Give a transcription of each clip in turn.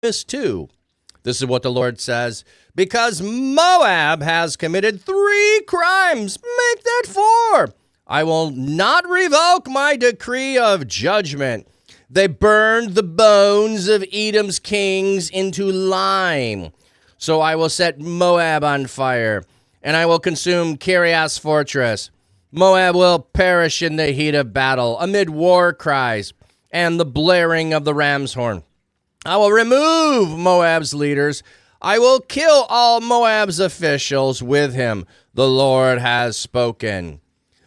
Amos 2. This is what the Lord says. Because Moab has committed 3 crimes, make that 4. I will not revoke my decree of judgment. They burned the bones of Edom's kings into lime. So I will set Moab on fire, and I will consume Kiriath's fortress. Moab will perish in the heat of battle, amid war cries and the blaring of the ram's horn. I will remove Moab's leaders. I will kill all Moab's officials with him. The Lord has spoken.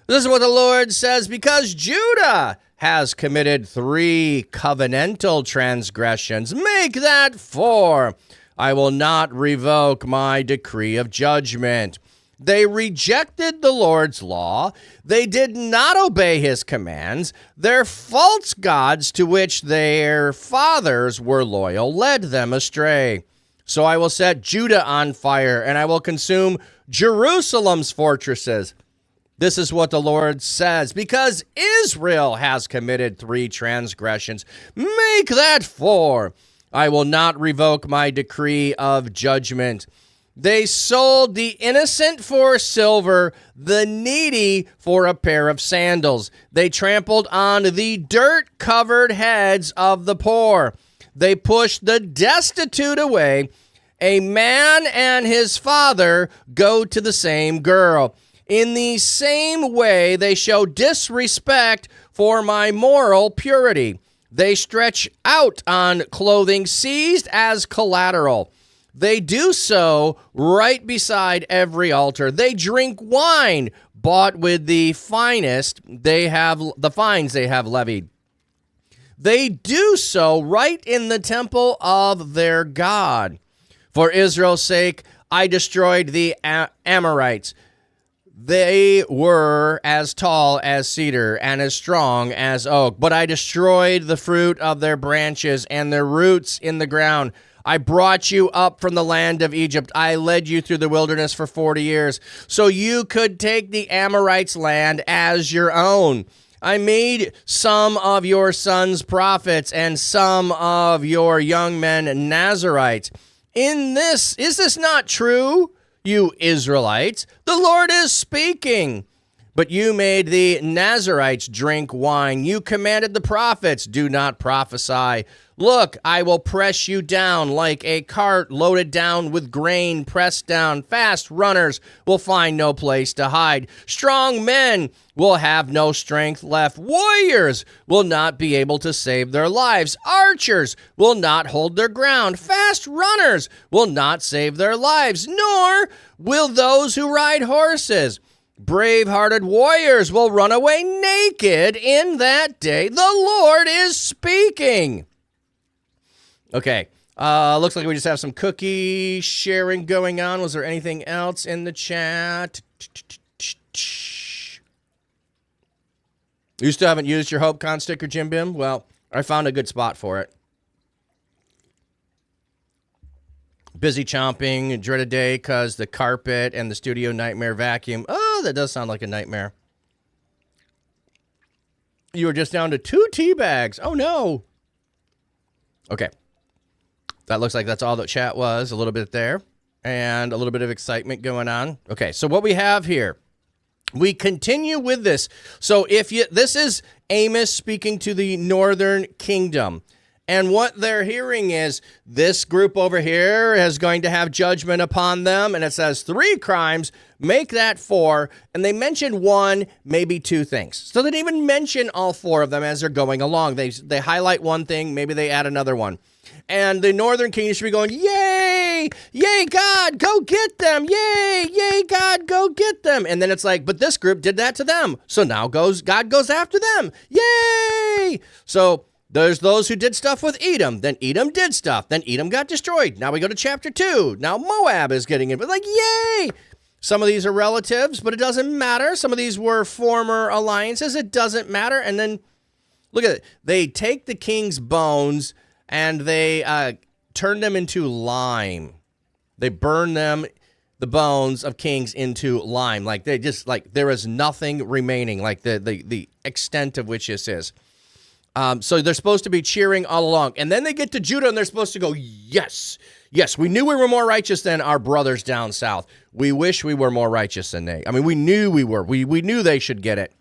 This is what the Lord says, because Judah has committed 3 covenantal transgressions. Make that 4. I will not revoke my decree of judgment. They rejected the Lord's law. They did not obey his commands. Their false gods, to which their fathers were loyal, led them astray. So I will set Judah on fire, and I will consume Jerusalem's fortresses. This is what the Lord says, because Israel has committed 3 transgressions. Make that 4. I will not revoke my decree of judgment. They sold the innocent for silver, the needy for a pair of sandals. They trampled on the dirt-covered heads of the poor. They pushed the destitute away. A man and his father go to the same girl. In the same way, they show disrespect for my moral purity. They stretch out on clothing seized as collateral. They do so right beside every altar. They drink wine bought with the fines they have levied. They do so right in the temple of their God. For Israel's sake, I destroyed the Amorites. They were as tall as cedar and as strong as oak, but I destroyed the fruit of their branches and their roots in the ground. I brought you up from the land of Egypt. I led you through the wilderness for 40 years, so you could take the Amorites' land as your own. I made some of your sons prophets and some of your young men Nazarites. Is this not true, you Israelites? The Lord is speaking. But you made the Nazarites drink wine. You commanded the prophets, do not prophesy. Look, I will press you down like a cart loaded down with grain, pressed down. Fast runners will find no place to hide. Strong men will have no strength left. Warriors will not be able to save their lives. Archers will not hold their ground. Fast runners will not save their lives, nor will those who ride horses. Brave-hearted warriors will run away naked in that day. The Lord is speaking. Okay, looks like we just have some cookie sharing going on. Was there anything else in the chat? You still haven't used your HopeCon sticker, Jim Bim? Well, I found a good spot for it. Busy chomping, dreaded day because the carpet and the studio nightmare vacuum. Oh, that does sound like a nightmare. You were just down to 2 tea bags. Oh, no. Okay. That looks like that's all the chat was. A little bit there. And a little bit of excitement going on. Okay, so what we have here. We continue with this. So this is Amos speaking to the northern kingdom. And what they're hearing is this group over here is going to have judgment upon them. And it says 3 crimes, make that 4. And they mention 1, maybe 2 things. So they didn't even mention all 4 of them as they're going along. They highlight one thing, maybe they add another one. And the northern kingdom should be going, yay, yay, God, go get them. Yay, yay, God, go get them. And then it's like, but this group did that to them. So now God goes after them. Yay. So there's those who did stuff with Edom. Then Edom did stuff. Then Edom got destroyed. Now we go to chapter 2. Now Moab is getting it. But like, yay. Some of these are relatives, but it doesn't matter. Some of these were former alliances. It doesn't matter. And then look at it. They take the king's bones and they turn them into lime. They burn them, the bones of kings, into lime. Like they just like there is nothing remaining. Like the extent of which this is. So they're supposed to be cheering all along. And then they get to Judah and they're supposed to go, yes, yes, we knew we were more righteous than our brothers down south. We wish we were more righteous than they. I mean, we knew we were. We knew they should get it.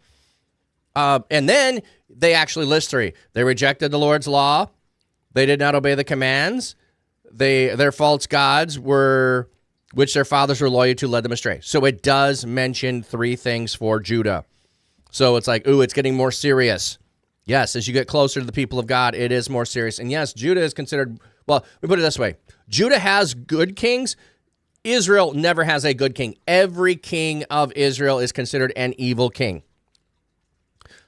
And then they actually list 3. They rejected the Lord's law. They did not obey the commands. Their false gods were, which their fathers were loyal to, led them astray. So it does mention 3 things for Judah. So it's like, ooh, it's getting more serious. Yes, as you get closer to the people of God, it is more serious. And yes, Judah is considered, well, we put it this way. Judah has good kings. Israel never has a good king. Every king of Israel is considered an evil king.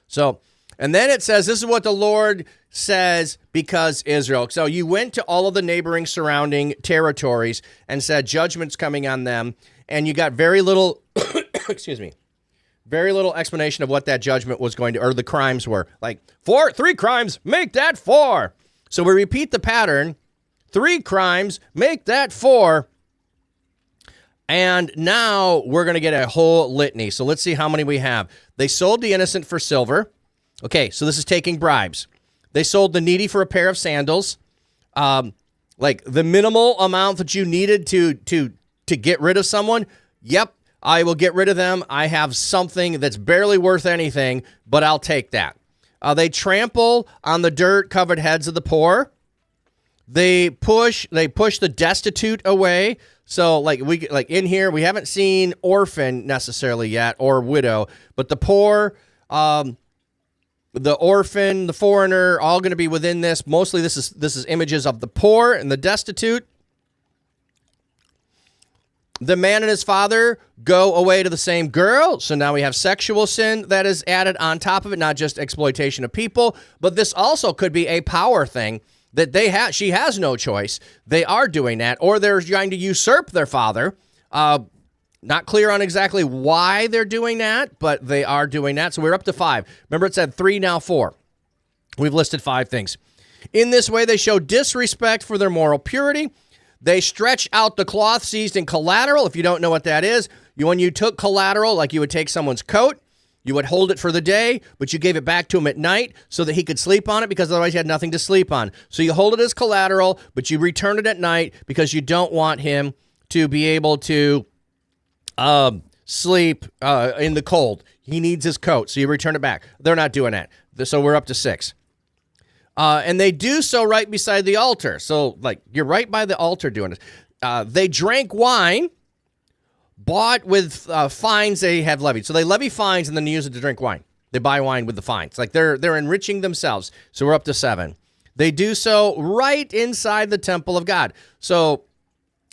So, and then it says, this is what the Lord says because Israel. So you went to all of the neighboring surrounding territories and said judgment's coming on them. And you got very little, excuse me, very little explanation of what that judgment was going to, or the crimes were. Like, 3 crimes, make that 4. So we repeat the pattern. 3 crimes, make that 4. And now we're going to get a whole litany. So let's see how many we have. They sold the innocent for silver. Okay, so this is taking bribes. They sold the needy for a pair of sandals. Like the minimal amount that you needed to get rid of someone. Yep, I will get rid of them. I have something that's barely worth anything, but I'll take that. They trample on the dirt-covered heads of the poor. They push the destitute away. So like in here, we haven't seen orphan necessarily yet or widow, but the poor, the orphan, the foreigner, all going to be within this. Mostly this is images of the poor and the destitute. The man and his father go away to the same girl. So now we have sexual sin that is added on top of it, not just exploitation of people, but this also could be a power thing that she has no choice. They are doing that, or they're trying to usurp their father. Not clear on exactly why they're doing that, but they are doing that. So we're up to 5. Remember, it said 3, now 4. We've listed 5 things. In this way, they show disrespect for their moral purity. They stretch out the cloth seized in collateral. If you don't know what that is, when you took collateral, like you would take someone's coat, you would hold it for the day, but you gave it back to him at night so that he could sleep on it because otherwise he had nothing to sleep on. So you hold it as collateral, but you return it at night because you don't want him to be able to sleep in the cold. He needs his coat, so you return it back. They're not doing that. So we're up to 6. And they do so right beside the altar. So, like, you're right by the altar doing it. They drank wine bought with fines they have levied. So they levy fines and then use it to drink wine. They buy wine with the fines. Like, they're enriching themselves. So we're up to 7. They do so right inside the temple of God. So,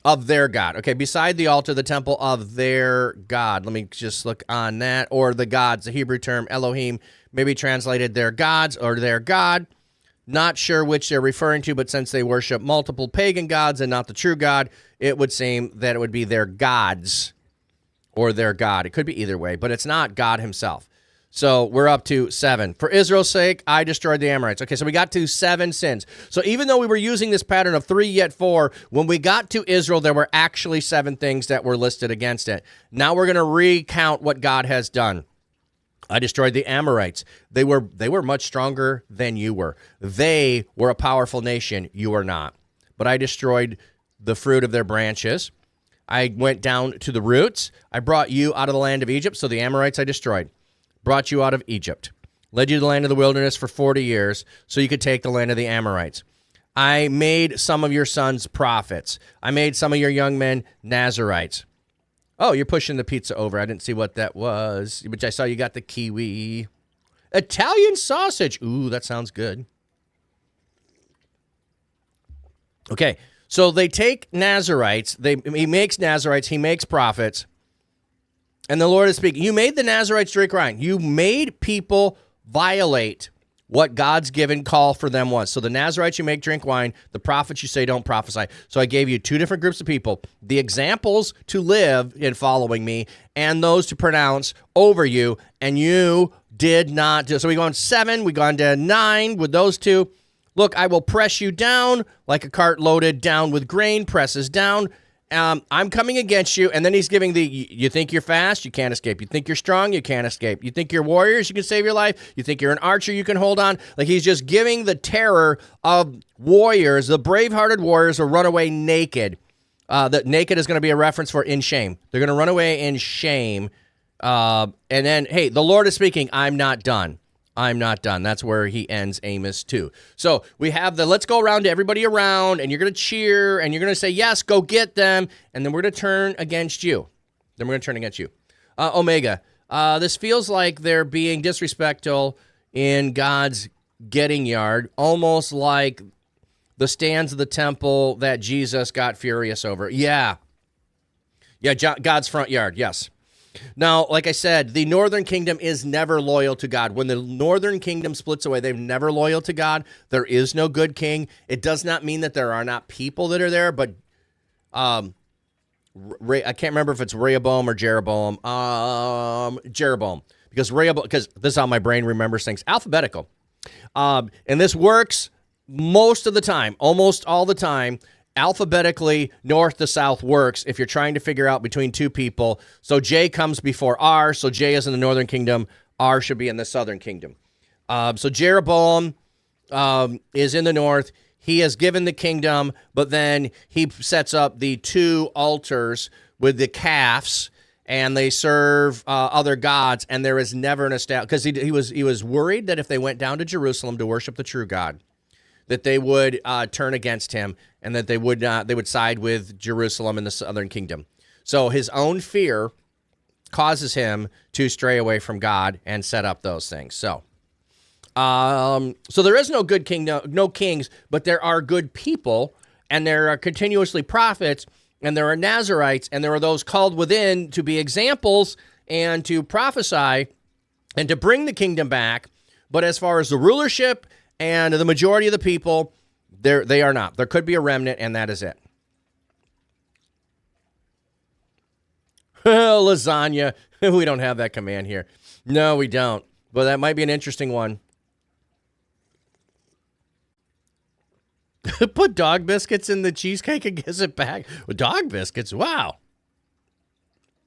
of their God. Okay, beside the altar, the temple of their God. Let me just look on that. Or the gods, the Hebrew term Elohim, maybe translated their gods or their God. Not sure which they're referring to, but since they worship multiple pagan gods and not the true God, it would seem that it would be their gods or their God. It could be either way, but it's not God himself. So we're up to 7. For Israel's sake, I destroyed the Amorites. Okay, so we got to 7 sins. So even though we were using this pattern of 3 yet 4, when we got to Israel, there were actually 7 things that were listed against it. Now we're going to recount what God has done. I destroyed the Amorites. They were much stronger than you were. They were a powerful nation. You are not. But I destroyed the fruit of their branches. I went down to the roots. I brought you out of the land of Egypt. So the Amorites I destroyed. Brought you out of Egypt. Led you to the land of the wilderness for 40 years so you could take the land of the Amorites. I made some of your sons prophets. I made some of your young men Nazarites. Oh, you're pushing the pizza over. I didn't see what that was, but I saw you got the kiwi. Italian sausage. Ooh, that sounds good. Okay, so they take Nazarites. He makes Nazarites. He makes prophets. And the Lord is speaking. You made the Nazarites drink wine. You made people violate what God's given call for them was. So the Nazarites you make drink wine, the prophets you say don't prophesy. So I gave you 2 different groups of people, the examples to live in following me and those to pronounce over you, and you did not do. So we go on 7, we go on to 9 with those 2. Look, I will press you down like a cart loaded down with grain presses down, I'm coming against you. And then he's giving you think you're fast, you can't escape. You think you're strong, you can't escape. You think you're warriors, you can save your life. You think you're an archer, you can hold on. Like he's just giving the terror of warriors, the brave-hearted warriors will run away naked. That naked is going to be a reference for in shame. They're going to run away in shame. And then, hey, the Lord is speaking, I'm not done. I'm not done. That's where he ends Amos 2. So we have let's go around to everybody around, and you're going to cheer, and you're going to say, yes, go get them, and then we're going to turn against you. Omega, this feels like they're being disrespectful in God's getting yard, almost like the stands of the temple that Jesus got furious over. Yeah, God's front yard, yes. Now, like I said, the northern kingdom is never loyal to God. When the northern kingdom splits away, they're never loyal to God. There is no good king. It does not mean that there are not people that are there, but I can't remember if it's Rehoboam or Jeroboam. Jeroboam, because this is how my brain remembers things. Alphabetical. And this works most of the time, almost all the time. Alphabetically, north to south works if you're trying to figure out between two people. So J comes before R, so J is in the northern kingdom. R should be in the southern kingdom. So Jeroboam is in the north. He has given the kingdom, but then he sets up the two altars with the calves, and they serve other gods, and there is never an because he was worried that if they went down to Jerusalem to worship the true God, that they would turn against him, and that they would side with Jerusalem in the southern kingdom. So his own fear causes him to stray away from God and set up those things. So there is no good king, no kings, but there are good people, and there are continuously prophets, and there are Nazarites, and there are those called within to be examples and to prophesy and to bring the kingdom back. But as far as the rulership and the majority of the people, they are not. There could be a remnant, and that is it. Lasagna. We don't have that command here. No, we don't. But that might be an interesting one. Put dog biscuits in the cheesecake and gives it back. Dog biscuits? Wow.